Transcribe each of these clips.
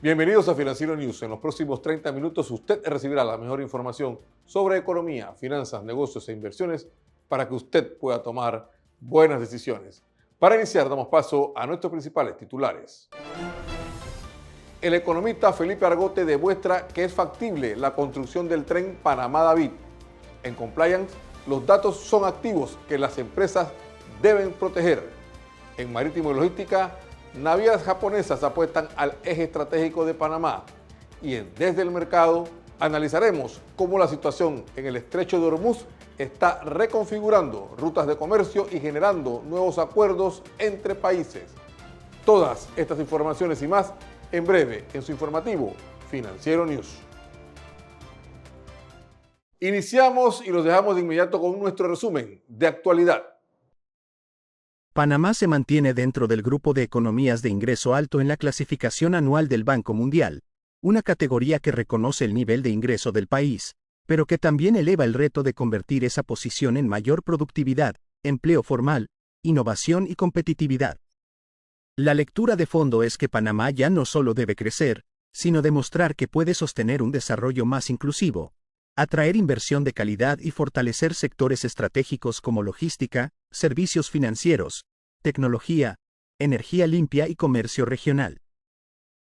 Bienvenidos a Financiero News. En los próximos 30 minutos usted recibirá la mejor información sobre economía, finanzas, negocios e inversiones para que usted pueda tomar buenas decisiones. Para iniciar, damos paso a nuestros principales titulares. El economista Felipe Argote demuestra que es factible la construcción del tren Panamá-David. En Compliance, los datos son activos que las empresas deben proteger. En Marítimo y Logística, navieras japonesas apuestan al eje estratégico de Panamá. Y Desde el Mercado analizaremos cómo la situación en el estrecho de Hormuz está reconfigurando rutas de comercio y generando nuevos acuerdos entre países. Todas estas informaciones y más en breve en su informativo Financiero News. Iniciamos y los dejamos de inmediato con nuestro resumen de actualidad. Panamá se mantiene dentro del grupo de economías de ingreso alto en la clasificación anual del Banco Mundial, una categoría que reconoce el nivel de ingreso del país, pero que también eleva el reto de convertir esa posición en mayor productividad, empleo formal, innovación y competitividad. La lectura de fondo es que Panamá ya no solo debe crecer, sino demostrar que puede sostener un desarrollo más inclusivo, atraer inversión de calidad y fortalecer sectores estratégicos como logística, servicios financieros, tecnología, energía limpia y comercio regional.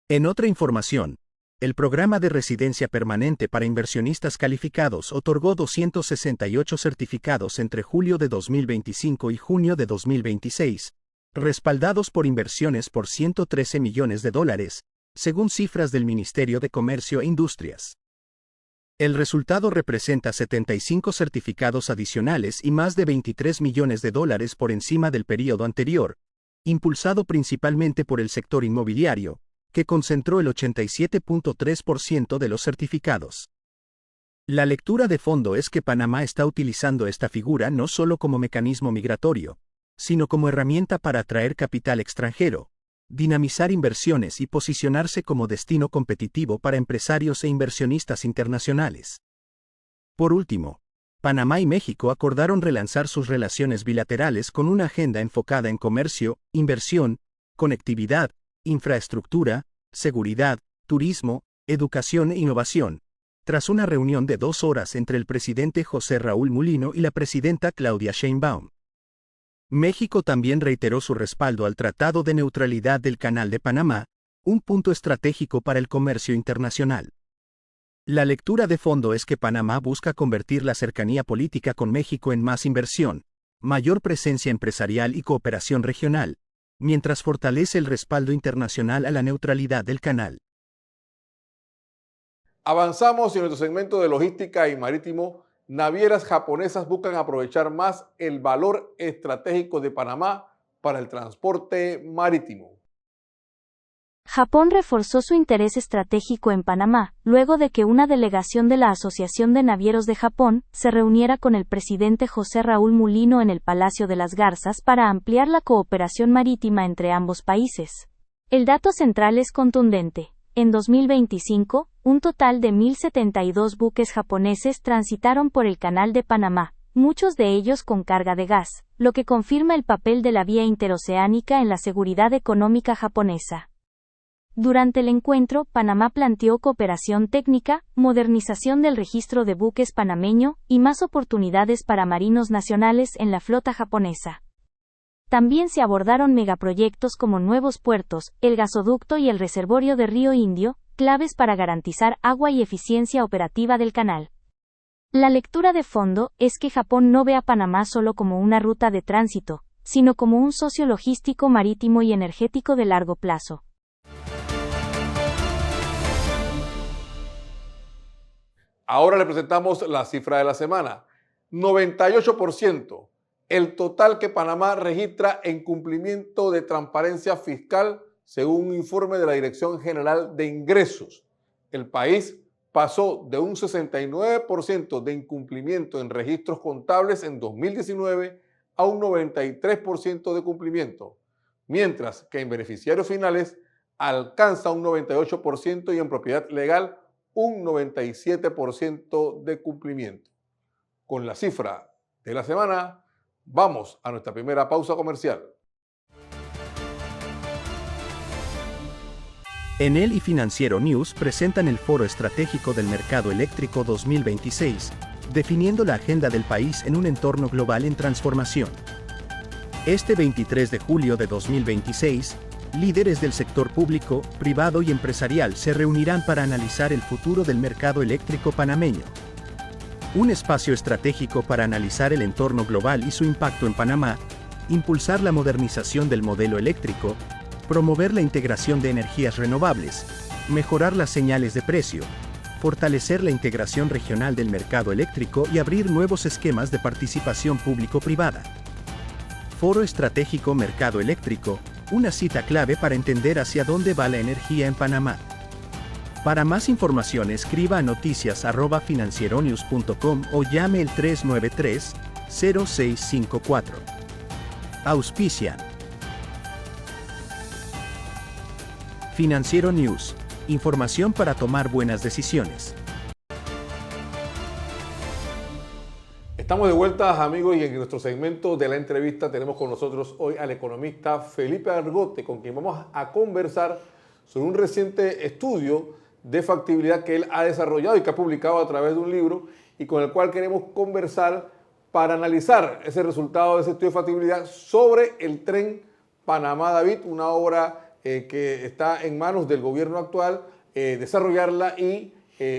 En otra información, el programa de residencia permanente para inversionistas calificados otorgó 268 certificados entre julio de 2025 y junio de 2026, respaldados por inversiones por $113 millones, según cifras del Ministerio de Comercio e Industrias. El resultado representa 75 certificados adicionales y más de $23 millones por encima del periodo anterior, impulsado principalmente por el sector inmobiliario, que concentró el 87.3% de los certificados. La lectura de fondo es que Panamá está utilizando esta figura no solo como mecanismo migratorio, sino como herramienta para atraer capital extranjero, dinamizar inversiones y posicionarse como destino competitivo para empresarios e inversionistas internacionales. Por último, Panamá y México acordaron relanzar sus relaciones bilaterales con una agenda enfocada en comercio, inversión, conectividad, infraestructura, seguridad, turismo, educación e innovación, tras una reunión de 2 horas entre el presidente José Raúl Mulino y la presidenta Claudia Sheinbaum. México también reiteró su respaldo al Tratado de Neutralidad del Canal de Panamá, un punto estratégico para el comercio internacional. La lectura de fondo es que Panamá busca convertir la cercanía política con México en más inversión, mayor presencia empresarial y cooperación regional, mientras fortalece el respaldo internacional a la neutralidad del canal. Avanzamos en nuestro segmento de logística y marítimo. Navieras japonesas buscan aprovechar más el valor estratégico de Panamá para el transporte marítimo. Japón reforzó su interés estratégico en Panamá, luego de que una delegación de la Asociación de Navieros de Japón se reuniera con el presidente José Raúl Mulino en el Palacio de las Garzas para ampliar la cooperación marítima entre ambos países. El dato central es contundente. En 2025, un total de 1.072 buques japoneses transitaron por el Canal de Panamá, muchos de ellos con carga de gas, lo que confirma el papel de la vía interoceánica en la seguridad económica japonesa. Durante el encuentro, Panamá planteó cooperación técnica, modernización del registro de buques panameño, y más oportunidades para marinos nacionales en la flota japonesa. También se abordaron megaproyectos como nuevos puertos, el gasoducto y el reservorio de Río Indio, claves para garantizar agua y eficiencia operativa del canal. La lectura de fondo es que Japón no ve a Panamá solo como una ruta de tránsito, sino como un socio logístico marítimo y energético de largo plazo. Ahora le presentamos la cifra de la semana. 98%. El total que Panamá registra en cumplimiento de transparencia fiscal, según un informe de la Dirección General de Ingresos. El país pasó de un 69% de incumplimiento en registros contables en 2019 a un 93% de cumplimiento, mientras que en beneficiarios finales alcanza un 98% y en propiedad legal un 97% de cumplimiento. Con la cifra de la semana, vamos a nuestra primera pausa comercial. Enel y Financiero News presentan el Foro Estratégico del Mercado Eléctrico 2026, definiendo la agenda del país en un entorno global en transformación. Este 23 de julio de 2026, líderes del sector público, privado y empresarial se reunirán para analizar el futuro del mercado eléctrico panameño. Un espacio estratégico para analizar el entorno global y su impacto en Panamá, impulsar la modernización del modelo eléctrico, promover la integración de energías renovables, mejorar las señales de precio, fortalecer la integración regional del mercado eléctrico y abrir nuevos esquemas de participación público-privada. Foro Estratégico Mercado Eléctrico, una cita clave para entender hacia dónde va la energía en Panamá. Para más información escriba a noticias@financieronews.com o llame el 393-0654. Auspician Financiero News, información para tomar buenas decisiones. Estamos de vuelta, amigos, y en nuestro segmento de la entrevista tenemos con nosotros hoy al economista Felipe Argote, con quien vamos a conversar sobre un reciente estudio de factibilidad que él ha desarrollado y que ha publicado a través de un libro, y con el cual queremos conversar para analizar ese resultado de ese estudio de factibilidad sobre el tren Panamá-David, una obra que está en manos del gobierno actual, desarrollarla y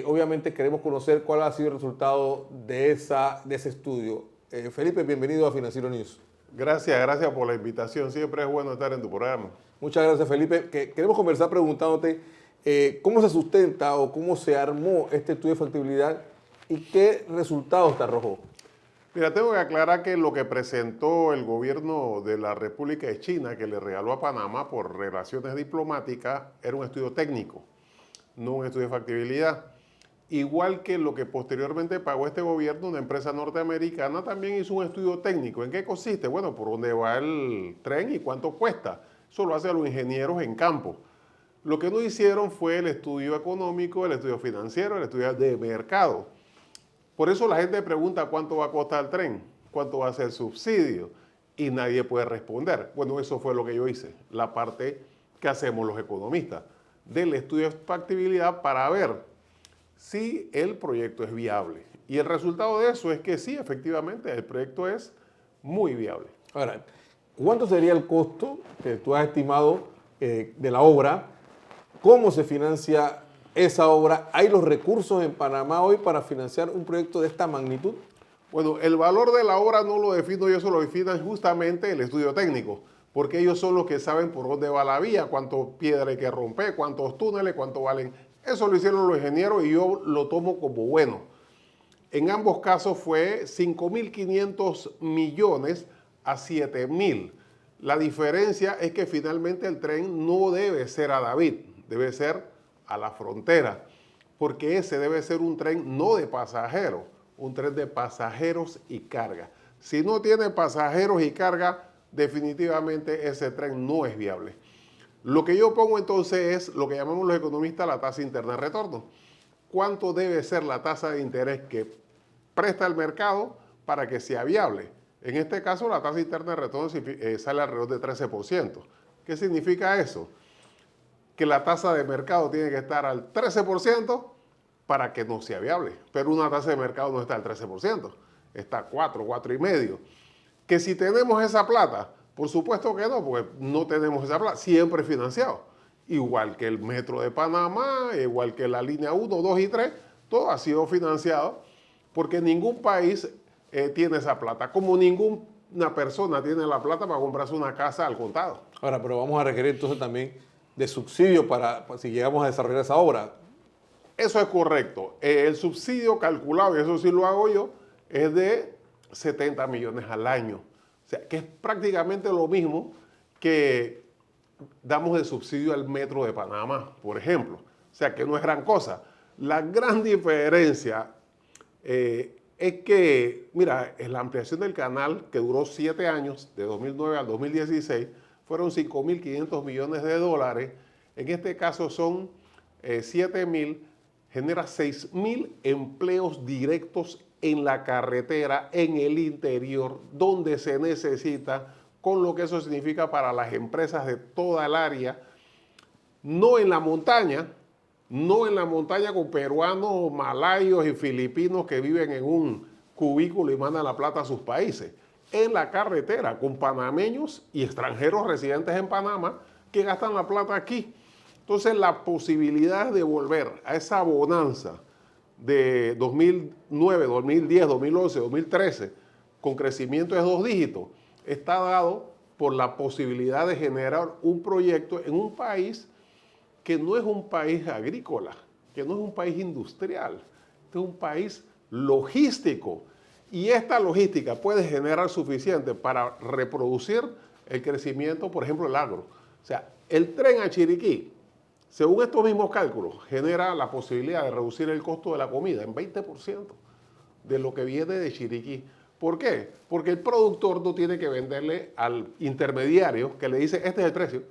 obviamente queremos conocer cuál ha sido el resultado de ese estudio. Felipe, bienvenido a Financiero News. Gracias por la invitación. Siempre es bueno estar en tu programa. Muchas gracias, Felipe. Queremos conversar preguntándote cómo se sustenta o cómo se armó este estudio de factibilidad y qué resultados te arrojó. Mira, tengo que aclarar que lo que presentó el gobierno de la República de China, que le regaló a Panamá por relaciones diplomáticas, era un estudio técnico, no un estudio de factibilidad. Igual que lo que posteriormente pagó este gobierno, una empresa norteamericana también hizo un estudio técnico. ¿En qué consiste? Bueno, por dónde va el tren y cuánto cuesta. Eso lo hacen los ingenieros en campo. Lo que no hicieron fue el estudio económico, el estudio financiero, el estudio de mercado. Por eso la gente pregunta cuánto va a costar el tren, cuánto va a ser el subsidio, y nadie puede responder. Bueno, eso fue lo que yo hice, la parte que hacemos los economistas, del estudio de factibilidad para ver si el proyecto es viable. Y el resultado de eso es que sí, efectivamente, el proyecto es muy viable. Ahora, ¿cuánto sería el costo que tú has estimado de la obra? ¿Cómo se financia esa obra? ¿Hay los recursos en Panamá hoy para financiar un proyecto de esta magnitud? Bueno, el valor de la obra no lo defino yo, eso lo define justamente el estudio técnico, porque ellos son los que saben por dónde va la vía, cuánto piedra hay que romper, cuántos túneles, cuánto valen. Eso lo hicieron los ingenieros y yo lo tomo como bueno. En ambos casos fue 5.500 millones a 7.000. La diferencia es que finalmente el tren no debe ser a David, debe ser a la frontera, porque ese debe ser un tren no de pasajeros, un tren de pasajeros y carga. Si no tiene pasajeros y carga, definitivamente ese tren no es viable. Lo que yo pongo entonces es lo que llamamos los economistas la tasa interna de retorno. ¿Cuánto debe ser la tasa de interés que presta el mercado para que sea viable? En este caso, la tasa interna de retorno sale alrededor de 13%. ¿Qué significa eso? Que la tasa de mercado tiene que estar al 13% para que no sea viable. Pero una tasa de mercado no está al 13%, está a 4, 4,5%. Que si tenemos esa plata, por supuesto que no, porque no tenemos esa plata, siempre financiado. Igual que el Metro de Panamá, igual que la línea 1, 2 y 3, todo ha sido financiado porque ningún país tiene esa plata, como ninguna persona tiene la plata para comprarse una casa al contado. Ahora, pero vamos a requerir entonces también de subsidio para si llegamos a desarrollar esa obra. Eso es correcto. El subsidio calculado, y eso sí lo hago yo, es de 70 millones al año. O sea, que es prácticamente lo mismo que damos de subsidio al Metro de Panamá, por ejemplo. O sea, que no es gran cosa. La gran diferencia es que, mira, en la ampliación del canal, que duró 7 años, de 2009 al 2016, fueron 5.500 millones de dólares. En este caso son 7.000, genera 6.000 empleos directos en la carretera, en el interior, donde se necesita, con lo que eso significa para las empresas de toda el área. no en la montaña, no en la montaña con peruanos, malayos y filipinos que viven en un cubículo y mandan la plata a sus países, en la carretera con panameños y extranjeros residentes en Panamá que gastan la plata aquí. Entonces la posibilidad de volver a esa bonanza de 2009, 2010, 2011, 2013, con crecimiento de 2 dígitos, está dado por la posibilidad de generar un proyecto en un país que no es un país agrícola, que no es un país industrial, es un país logístico. Y esta logística puede generar suficiente para reproducir el crecimiento, por ejemplo, el agro. O sea, el tren a Chiriquí, según estos mismos cálculos, genera la posibilidad de reducir el costo de la comida en 20% de lo que viene de Chiriquí. ¿Por qué? Porque el productor no tiene que venderle al intermediario que le dice, este es el precio,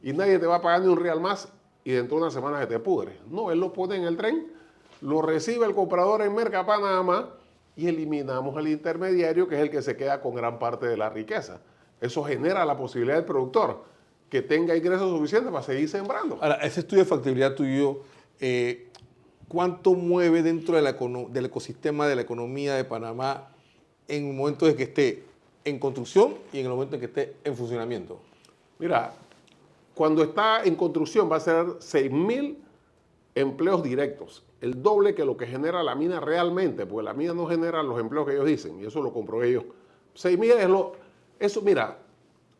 y nadie te va a pagar ni un real más y dentro de una semana se te pudre. No, él lo pone en el tren, lo recibe el comprador en Mercapanamá y eliminamos al intermediario que es el que se queda con gran parte de la riqueza. Eso genera la posibilidad del productor que tenga ingresos suficientes para seguir sembrando. Ahora, ese estudio de factibilidad tuyo, ¿cuánto mueve dentro del ecosistema de la economía de Panamá en el momento de que esté en construcción y en el momento en que esté en funcionamiento? Mira, cuando está en construcción va a ser 6.000 empleos directos, el doble que lo que genera la mina realmente, porque la mina no genera los empleos que ellos dicen, y eso lo comprobé yo. 6.000 es eso, mira,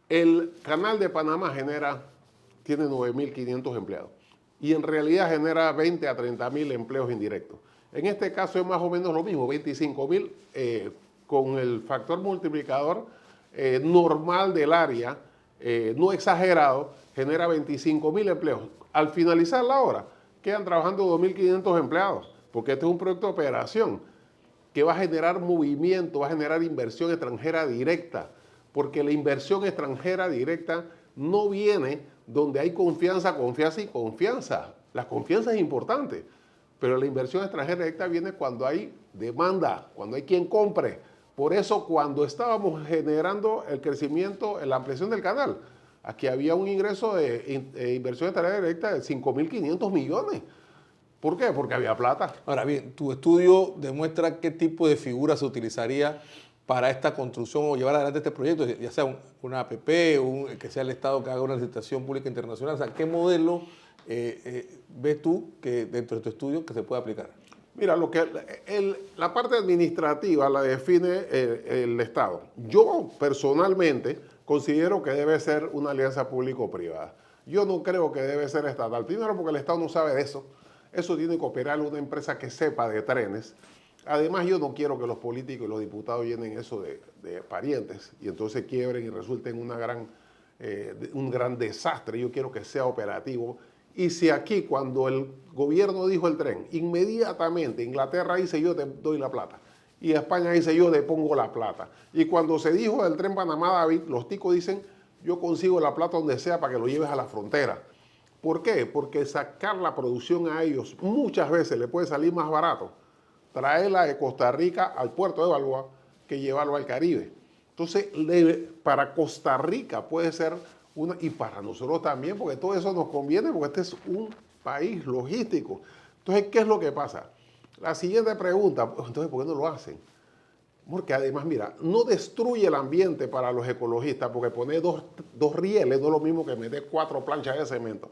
el canal de Panamá tiene 9.500 empleados, y en realidad genera 20 a 30.000 empleos indirectos. En este caso es más o menos lo mismo, 25.000 con el factor multiplicador normal del área, no exagerado, genera 25.000 empleos. Al finalizar la obra, quedan trabajando 2.500 empleados, porque este es un proyecto de operación que va a generar movimiento, va a generar inversión extranjera directa, porque la inversión extranjera directa no viene donde hay confianza, confianza y confianza. La confianza es importante, pero la inversión extranjera directa viene cuando hay demanda, cuando hay quien compre. Por eso cuando estábamos generando el crecimiento, la ampliación del canal, aquí había un ingreso de inversión extranjera directa de 5.500 millones. ¿Por qué? Porque había plata. Ahora bien, tu estudio demuestra qué tipo de figura se utilizaría para esta construcción o llevar adelante este proyecto, ya sea una APP o que sea el Estado que haga una licitación pública internacional. O sea, ¿qué modelo ves tú que dentro de tu estudio que se puede aplicar? Mira, la parte administrativa la define el Estado. Yo personalmente considero que debe ser una alianza público-privada. Yo no creo que debe ser estatal. Primero porque el Estado no sabe de eso. Eso tiene que operar una empresa que sepa de trenes. Además, yo no quiero que los políticos y los diputados llenen eso de parientes y entonces quiebren y resulten un gran desastre. Yo quiero que sea operativo. Y si aquí, cuando el gobierno dijo el tren, inmediatamente Inglaterra dice yo te doy la plata y España dice yo te pongo la plata. Y cuando se dijo del tren Panamá-David, los ticos dicen yo consigo la plata donde sea para que lo lleves a la frontera. ¿Por qué? Porque sacar la producción a ellos muchas veces le puede salir más barato traerla de Costa Rica al puerto de Balboa que llevarlo al Caribe. Entonces, para Costa Rica puede ser y para nosotros también, porque todo eso nos conviene, porque este es un país logístico. Entonces, ¿qué es lo que pasa? La siguiente pregunta, entonces, ¿por qué no lo hacen? Porque además, mira, no destruye el ambiente para los ecologistas, porque poner dos rieles no es lo mismo que meter 4 planchas de cemento.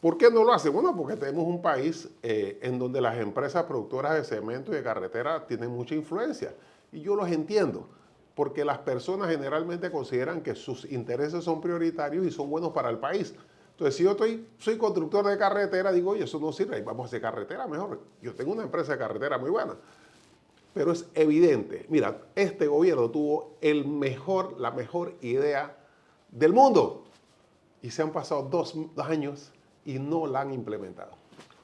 ¿Por qué no lo hacen? Bueno, porque tenemos un país en donde las empresas productoras de cemento y de carretera tienen mucha influencia. Y yo los entiendo, porque las personas generalmente consideran que sus intereses son prioritarios y son buenos para el país. Entonces, si yo soy constructor de carretera, digo, oye, eso no sirve, vamos a hacer carretera mejor. Yo tengo una empresa de carretera muy buena. Pero es evidente, mira, este gobierno tuvo la mejor idea del mundo. Y se han pasado 2 años y no la han implementado.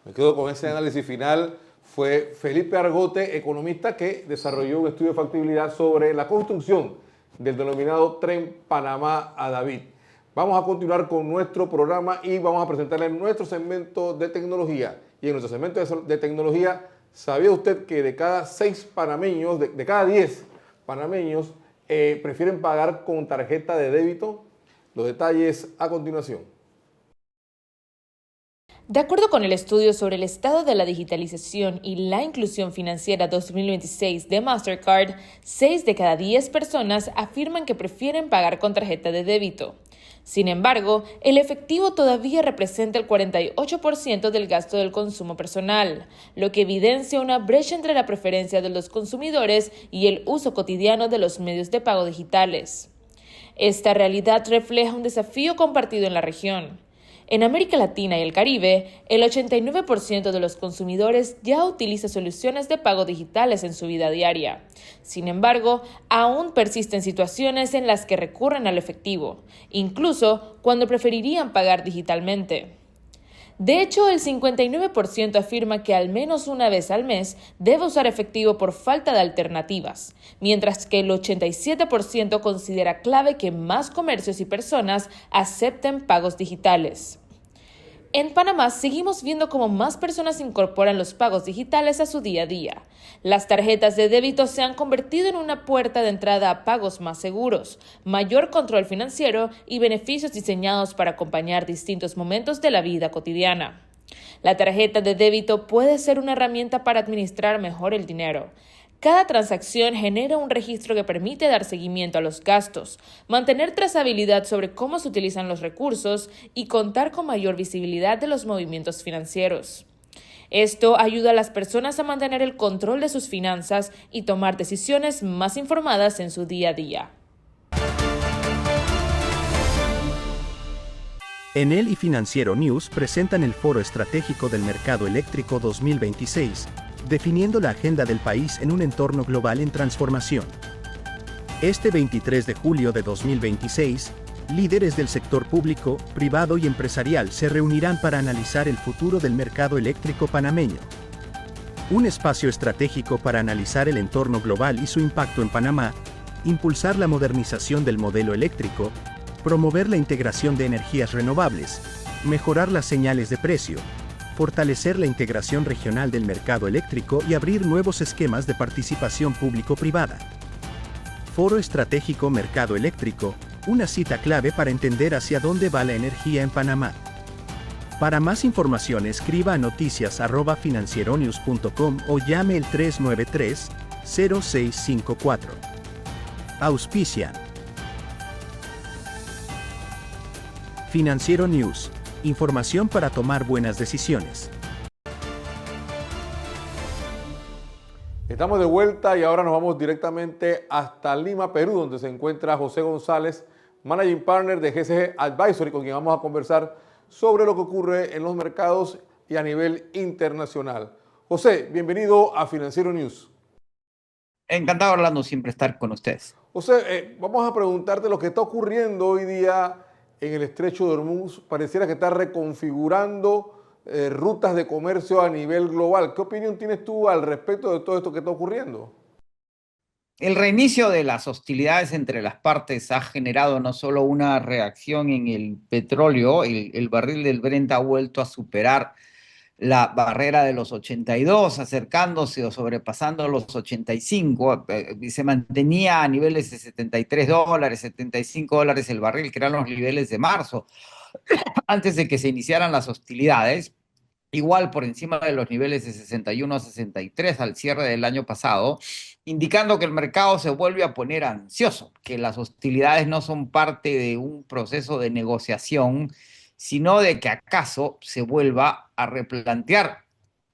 Me quedo con ese análisis final. Fue Felipe Argote, economista, que desarrolló un estudio de factibilidad sobre la construcción del denominado Tren Panamá a David. Vamos a continuar con nuestro programa y vamos a presentarles nuestro segmento de tecnología. Y en nuestro segmento de tecnología, ¿sabía usted que de cada 6 panameños, de cada 10 panameños, prefieren pagar con tarjeta de débito? Los detalles a continuación. De acuerdo con el estudio sobre el estado de la digitalización y la inclusión financiera 2026 de Mastercard, 6 de cada 10 personas afirman que prefieren pagar con tarjeta de débito. Sin embargo, el efectivo todavía representa el 48% del gasto del consumo personal, lo que evidencia una brecha entre la preferencia de los consumidores y el uso cotidiano de los medios de pago digitales. Esta realidad refleja un desafío compartido en la región. En América Latina y el Caribe, el 89% de los consumidores ya utiliza soluciones de pago digitales en su vida diaria. Sin embargo, aún persisten situaciones en las que recurren al efectivo, incluso cuando preferirían pagar digitalmente. De hecho, el 59% afirma que al menos una vez al mes debe usar efectivo por falta de alternativas, mientras que el 87% considera clave que más comercios y personas acepten pagos digitales. En Panamá seguimos viendo cómo más personas incorporan los pagos digitales a su día a día. Las tarjetas de débito se han convertido en una puerta de entrada a pagos más seguros, mayor control financiero y beneficios diseñados para acompañar distintos momentos de la vida cotidiana. La tarjeta de débito puede ser una herramienta para administrar mejor el dinero. Cada transacción genera un registro que permite dar seguimiento a los gastos, mantener trazabilidad sobre cómo se utilizan los recursos y contar con mayor visibilidad de los movimientos financieros. Esto ayuda a las personas a mantener el control de sus finanzas y tomar decisiones más informadas en su día a día. Enel y Financiero News presentan el Foro Estratégico del Mercado Eléctrico 2026, definiendo la agenda del país en un entorno global en transformación. Este 23 de julio de 2026, líderes del sector público, privado y empresarial se reunirán para analizar el futuro del mercado eléctrico panameño. Un espacio estratégico para analizar el entorno global y su impacto en Panamá, impulsar la modernización del modelo eléctrico, promover la integración de energías renovables, mejorar las señales de precio, fortalecer la integración regional del mercado eléctrico y abrir nuevos esquemas de participación público-privada. Foro Estratégico Mercado Eléctrico, una cita clave para entender hacia dónde va la energía en Panamá. Para más información escriba a noticias@financieronews.com o llame el 393-0654. Auspicia Financiero News. Información para tomar buenas decisiones. Estamos de vuelta y ahora nos vamos directamente hasta Lima, Perú, donde se encuentra José González, Managing Partner de GCG Advisory, con quien vamos a conversar sobre lo que ocurre en los mercados y a nivel internacional. José, bienvenido a Financiero News. Encantado, Orlando, siempre estar con ustedes. José, vamos a preguntarte lo que está ocurriendo hoy día en el Estrecho de Hormuz. Pareciera que está reconfigurando rutas de comercio a nivel global. ¿Qué opinión tienes tú al respecto de todo esto que está ocurriendo? El reinicio de las hostilidades entre las partes ha generado no solo una reacción en el petróleo, el barril del Brent ha vuelto a superar la barrera de los 82, acercándose o sobrepasando los 85, se mantenía a niveles de $73, $75 el barril, que eran los niveles de marzo, antes de que se iniciaran las hostilidades, igual por encima de los niveles de 61 a 63 al cierre del año pasado, indicando que el mercado se vuelve a poner ansioso, que las hostilidades no son parte de un proceso de negociación, sino de que acaso se vuelva a replantear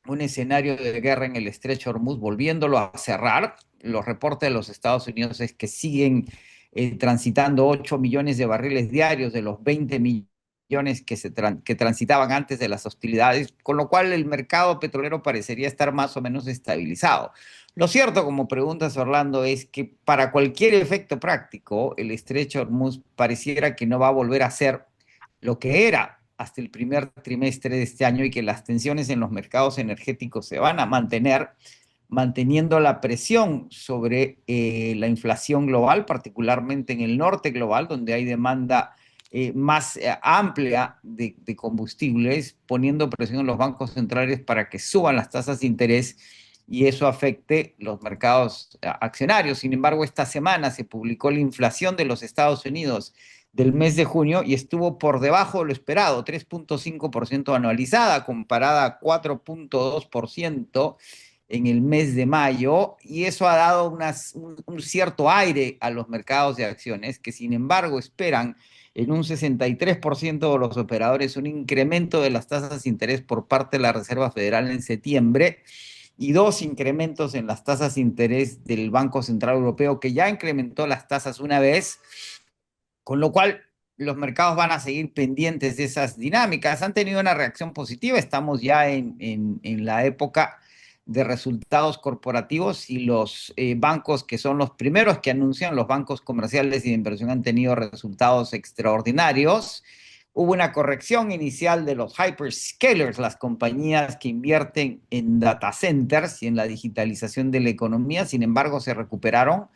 un escenario de guerra en el Estrecho de Hormuz, volviéndolo a cerrar. Los reportes de los Estados Unidos es que siguen transitando 8 millones de barriles diarios de los 20 millones que transitaban antes de las hostilidades, con lo cual el mercado petrolero parecería estar más o menos estabilizado. Lo cierto, como preguntas, Orlando, es que para cualquier efecto práctico, el Estrecho de Hormuz pareciera que no va a volver a ser lo que era hasta el primer trimestre de este año y que las tensiones en los mercados energéticos se van a mantener, manteniendo la presión sobre la inflación global, particularmente en el norte global, donde hay demanda más amplia de combustibles, poniendo presión en los bancos centrales para que suban las tasas de interés y eso afecte los mercados accionarios. Sin embargo, esta semana se publicó la inflación de los Estados Unidos del mes de junio y estuvo por debajo de lo esperado, 3.5% anualizada, comparada a 4.2% en el mes de mayo, y eso ha dado un cierto aire a los mercados de acciones, que sin embargo esperan en un 63% de los operadores un incremento de las tasas de interés por parte de la Reserva Federal en septiembre, y dos incrementos en las tasas de interés del Banco Central Europeo, que ya incrementó las tasas una vez, con lo cual los mercados van a seguir pendientes de esas dinámicas. Han tenido una reacción positiva, estamos ya en la época de resultados corporativos y los bancos que son los primeros que anuncian, los bancos comerciales y de inversión han tenido resultados extraordinarios. Hubo una corrección inicial de los hyperscalers, las compañías que invierten en data centers y en la digitalización de la economía, sin embargo se recuperaron.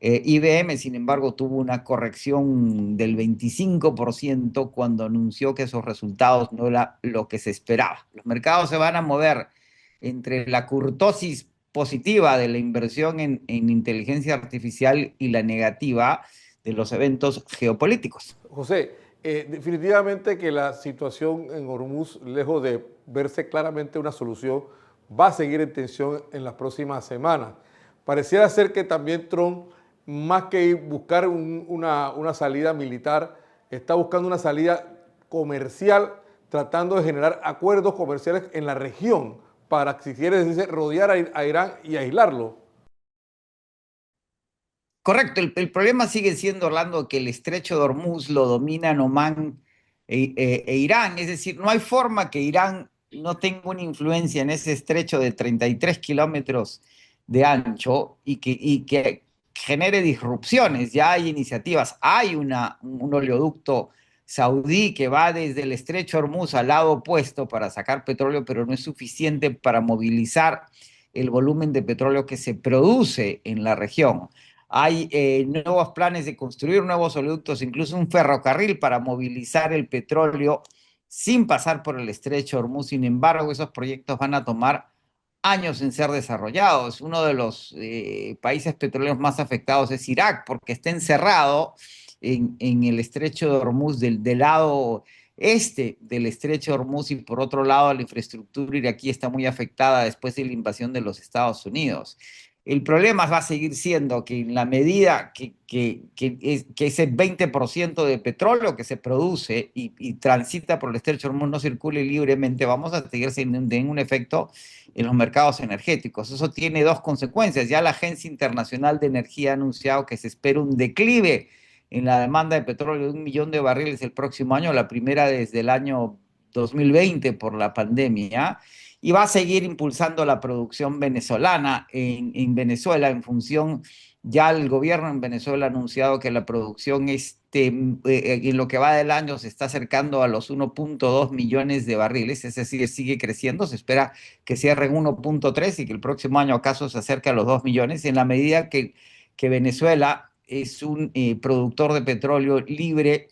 IBM, sin embargo, tuvo una corrección del 25% cuando anunció que esos resultados no era lo que se esperaba. Los mercados se van a mover entre la curtosis positiva de la inversión en inteligencia artificial y la negativa de los eventos geopolíticos. José, definitivamente que la situación en Hormuz, lejos de verse claramente una solución, va a seguir en tensión en las próximas semanas. Pareciera ser que también Trump, más que buscar una salida militar, está buscando una salida comercial, tratando de generar acuerdos comerciales en la región para, si quiere decirse, rodear a Irán y aislarlo. Correcto, el problema sigue siendo, Orlando, que el estrecho de Hormuz lo dominan Omán e Irán. Es decir, no hay forma que Irán no tenga una influencia en ese estrecho de 33 kilómetros de ancho y que genere disrupciones. Ya hay iniciativas, hay un oleoducto saudí que va desde el estrecho Hormuz al lado opuesto para sacar petróleo, pero no es suficiente para movilizar el volumen de petróleo que se produce en la región. Hay nuevos planes de construir nuevos oleoductos, incluso un ferrocarril para movilizar el petróleo sin pasar por el estrecho Hormuz. Sin embargo, esos proyectos van a tomar años en ser desarrollados. Uno de los países petroleros más afectados es Irak, porque está encerrado en el estrecho de Hormuz del lado este del estrecho de Hormuz, y por otro lado la infraestructura iraquí está muy afectada después de la invasión de los Estados Unidos. El problema va a seguir siendo que en la medida que ese 20% de petróleo que se produce y transita por el estrecho de Hormuz no circule libremente, vamos a seguir teniendo un efecto en los mercados energéticos. Eso tiene dos consecuencias. Ya la Agencia Internacional de Energía ha anunciado que se espera un declive en la demanda de petróleo de 1 millón de barriles el próximo año, la primera desde el año 2020 por la pandemia, y va a seguir impulsando la producción venezolana en Venezuela en función, ya el gobierno en Venezuela ha anunciado que la producción en lo que va del año se está acercando a los 1.2 millones de barriles, es decir, sigue creciendo, se espera que cierren 1.3 y que el próximo año acaso se acerque a los 2 millones, en la medida que Venezuela es un productor de petróleo libre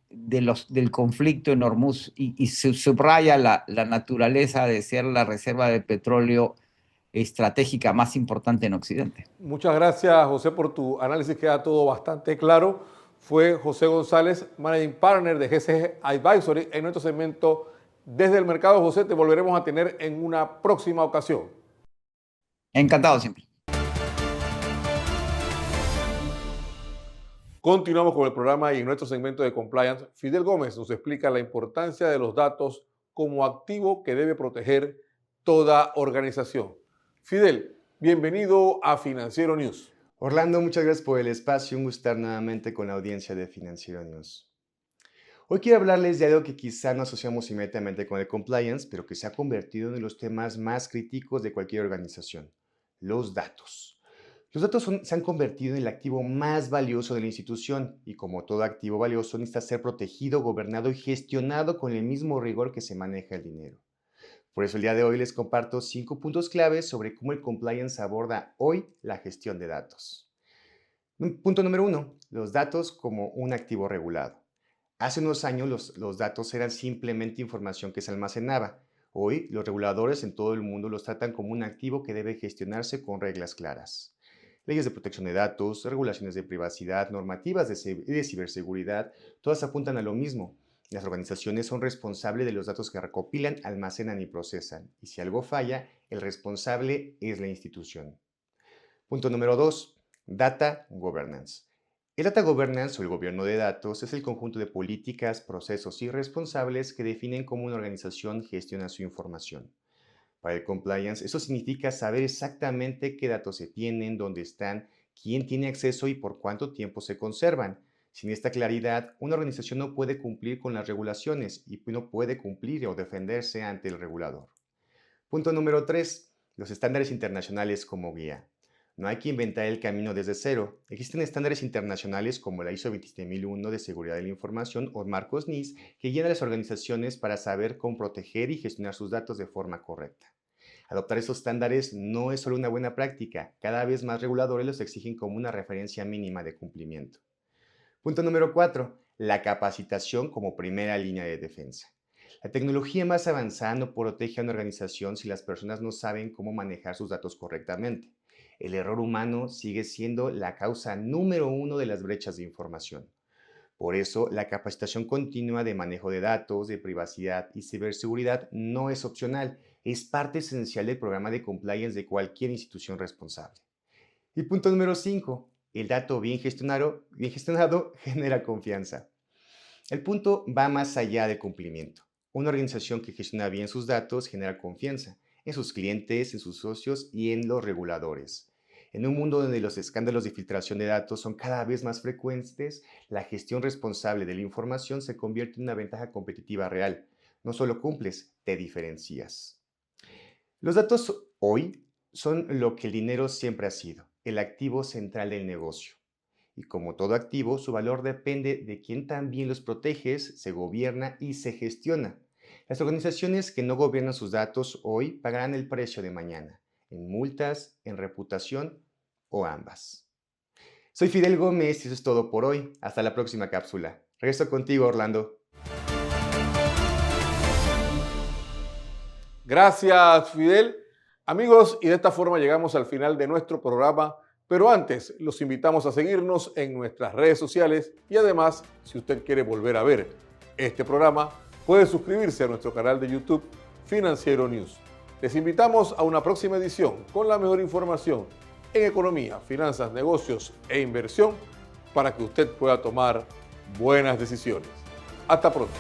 del conflicto en Hormuz y se subraya la naturaleza de ser la reserva de petróleo estratégica más importante en Occidente. Muchas gracias, José, por tu análisis. Queda todo bastante claro. Fue José González, Managing Partner de GCG Advisory, en nuestro segmento Desde el Mercado. José, te volveremos a tener en una próxima ocasión. Encantado siempre. Continuamos con el programa y en nuestro segmento de Compliance, Fidel Gómez nos explica la importancia de los datos como activo que debe proteger toda organización. Fidel, bienvenido a Financiero News. Orlando, muchas gracias por el espacio. Un gusto estar nuevamente con la audiencia de Financiero News. Hoy quiero hablarles de algo que quizá no asociamos inmediatamente con el compliance, pero que se ha convertido en los temas más críticos de cualquier organización: los datos. Los datos se han convertido en el activo más valioso de la institución y, como todo activo valioso, necesita ser protegido, gobernado y gestionado con el mismo rigor que se maneja el dinero. Por eso el día de hoy les comparto 5 puntos claves sobre cómo el compliance aborda hoy la gestión de datos. Punto número 1. Los datos como un activo regulado. Hace unos años los datos eran simplemente información que se almacenaba. Hoy los reguladores en todo el mundo los tratan como un activo que debe gestionarse con reglas claras. leyes de protección de datos, regulaciones de privacidad, normativas de ciberseguridad, todas apuntan a lo mismo. Las organizaciones son responsables de los datos que recopilan, almacenan y procesan, y si algo falla, el responsable es la institución. Punto número 2. Data Governance. El Data Governance o el gobierno de datos es el conjunto de políticas, procesos y responsables que definen cómo una organización gestiona su información. Para el compliance, eso significa saber exactamente qué datos se tienen, dónde están, quién tiene acceso y por cuánto tiempo se conservan. Sin esta claridad, una organización no puede cumplir con las regulaciones y no puede cumplir o defenderse ante el regulador. Punto número 3. Los estándares internacionales como guía. No hay que inventar el camino desde cero. Existen estándares internacionales como la ISO 27001 de seguridad de la información o marcos NIS que guían a las organizaciones para saber cómo proteger y gestionar sus datos de forma correcta. Adoptar esos estándares no es solo una buena práctica, cada vez más reguladores los exigen como una referencia mínima de cumplimiento. Punto número 4. La capacitación como primera línea de defensa. La tecnología más avanzada no protege a una organización si las personas no saben cómo manejar sus datos correctamente. El error humano sigue siendo la causa número 1 de las brechas de información. Por eso, la capacitación continua de manejo de datos, de privacidad y ciberseguridad no es opcional, es parte esencial del programa de compliance de cualquier institución responsable. Y punto número 5. El dato bien gestionado genera confianza. El punto va más allá del cumplimiento. Una organización que gestiona bien sus datos genera confianza en sus clientes, en sus socios y en los reguladores. En un mundo donde los escándalos de filtración de datos son cada vez más frecuentes, la gestión responsable de la información se convierte en una ventaja competitiva real. No solo cumples, te diferencias. Los datos hoy son lo que el dinero siempre ha sido, el activo central del negocio. Y como todo activo, su valor depende de quién también los protege, se gobierna y se gestiona. Las organizaciones que no gobiernan sus datos hoy pagarán el precio de mañana, en multas, en reputación o ambas. Soy Fidel Gómez y eso es todo por hoy. Hasta la próxima cápsula. Regreso contigo, Orlando. Gracias, Fidel. Amigos, y de esta forma llegamos al final de nuestro programa, pero antes los invitamos a seguirnos en nuestras redes sociales y además, si usted quiere volver a ver este programa, puede suscribirse a nuestro canal de YouTube Financiero News. Les invitamos a una próxima edición con la mejor información en economía, finanzas, negocios e inversión para que usted pueda tomar buenas decisiones. Hasta pronto.